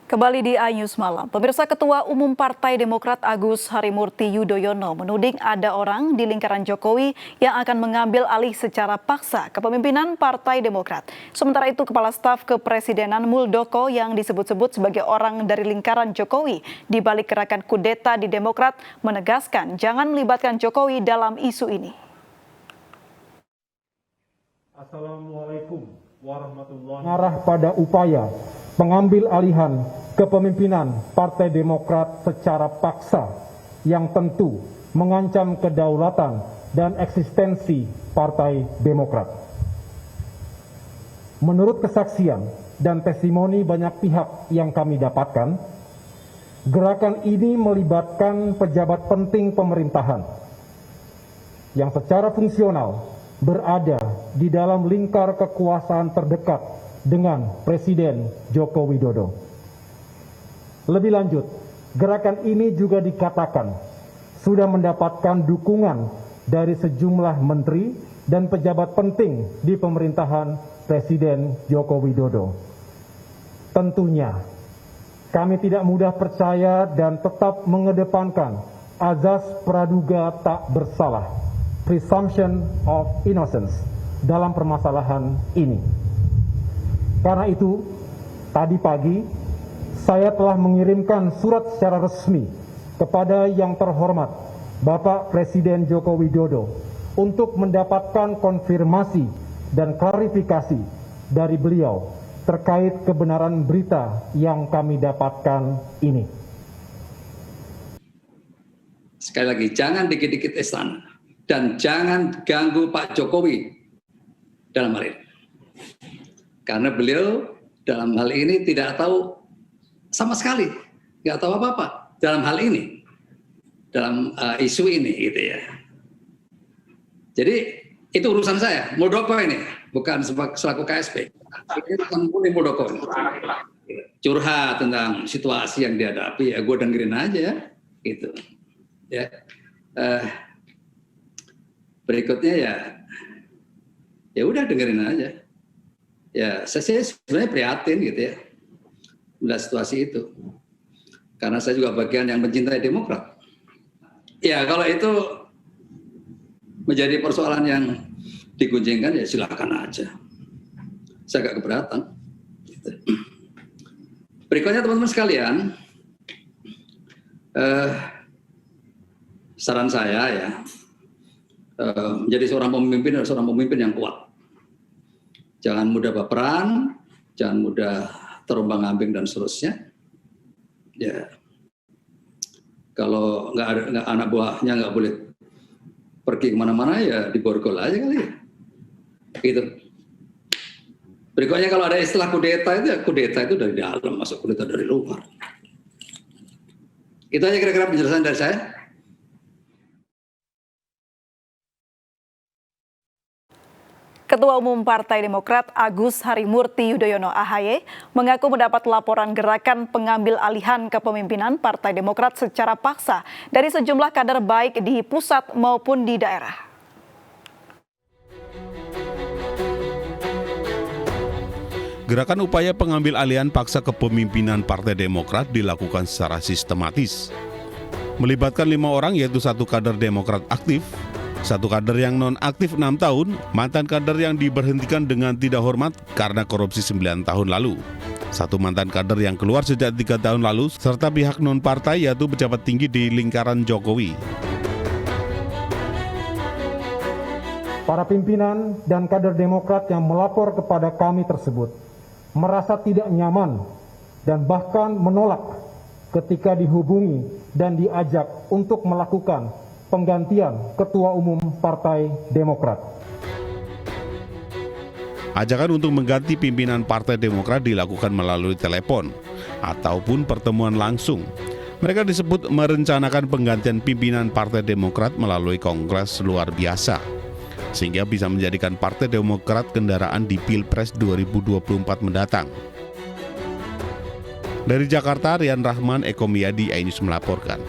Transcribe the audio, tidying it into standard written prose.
Kembali di iNews Malam, pemirsa Ketua Umum Partai Demokrat Agus Harimurti Yudhoyono menuding ada orang di lingkaran Jokowi yang akan mengambil alih secara paksa kepemimpinan Partai Demokrat. Sementara itu, Kepala Staf Kepresidenan Muldoko yang disebut-sebut sebagai orang dari lingkaran Jokowi di balik gerakan kudeta di Demokrat menegaskan jangan melibatkan Jokowi dalam isu ini. Assalamualaikum warahmatullahi wabarakatuh. Mengarah pada upaya pengambil alihan kepemimpinan Partai Demokrat secara paksa yang tentu mengancam kedaulatan dan eksistensi Partai Demokrat. Menurut kesaksian dan testimoni banyak pihak yang kami dapatkan, gerakan ini melibatkan pejabat penting pemerintahan yang secara fungsional berada di dalam lingkar kekuasaan terdekat dengan Presiden Joko Widodo. Lebih lanjut, gerakan ini juga dikatakan sudah mendapatkan dukungan dari sejumlah menteri dan pejabat penting di pemerintahan Presiden Joko Widodo. Tentunya, kami tidak mudah percaya dan tetap mengedepankan azas praduga tak bersalah, presumption of innocence, dalam permasalahan ini. Karena itu, tadi pagi saya telah mengirimkan surat secara resmi kepada yang terhormat Bapak Presiden Joko Widodo untuk mendapatkan konfirmasi dan klarifikasi dari beliau terkait kebenaran berita yang kami dapatkan ini. Sekali lagi, jangan dikit-dikit istana dan jangan ganggu Pak Jokowi dalam hal ini. Karena beliau dalam hal ini tidak tahu sama sekali, nggak tahu apa-apa dalam hal ini, dalam isu ini gitu ya. Jadi itu urusan saya, Muldoko ini, bukan selaku KSP. Ini bukan Muldoko ini. Curhat tentang situasi yang dihadapi, ya gue dengerin aja ya, gitu. Ya. Berikutnya ya udah dengerin aja. Ya, saya sebenarnya prihatin gitu ya melihat situasi itu. Karena saya juga bagian yang mencintai Demokrat. Ya, kalau itu menjadi persoalan yang diguncingkan, ya silakan aja. Saya agak keberatan. Gitu. Berikutnya teman-teman sekalian, saran saya ya, menjadi seorang pemimpin adalah seorang pemimpin yang kuat. Jangan mudah baperan, jangan mudah terombang-ambing dan seterusnya. Ya, kalau nggak ada anak buahnya nggak boleh pergi kemana-mana, ya diborgol aja kali ya. Gitu. Berikutnya kalau ada istilah kudeta itu dari dalam, masuk kudeta dari luar. Itu aja kira-kira penjelasan dari saya. Ketua Umum Partai Demokrat Agus Harimurti Yudhoyono (AHY) mengaku mendapat laporan gerakan pengambil alihan kepemimpinan Partai Demokrat secara paksa dari sejumlah kader baik di pusat maupun di daerah. Gerakan upaya pengambil alihan paksa kepemimpinan Partai Demokrat dilakukan secara sistematis. Melibatkan 5 orang, yaitu 1 kader Demokrat aktif, 1 kader yang non-aktif 6 tahun, mantan kader yang diberhentikan dengan tidak hormat karena korupsi 9 tahun lalu, 1 mantan kader yang keluar sejak 3 tahun lalu, serta pihak non-partai yaitu pejabat tinggi di lingkaran Jokowi. Para pimpinan dan kader Demokrat yang melapor kepada kami tersebut merasa tidak nyaman dan bahkan menolak ketika dihubungi dan diajak untuk melakukan penggantian Ketua Umum Partai Demokrat. Ajakan untuk mengganti pimpinan Partai Demokrat dilakukan melalui telepon ataupun pertemuan langsung. Mereka disebut merencanakan penggantian pimpinan Partai Demokrat melalui kongres luar biasa, sehingga bisa menjadikan Partai Demokrat kendaraan di Pilpres 2024 mendatang. Dari Jakarta, Rian Rahman, Eko Miyadi, iNews melaporkan.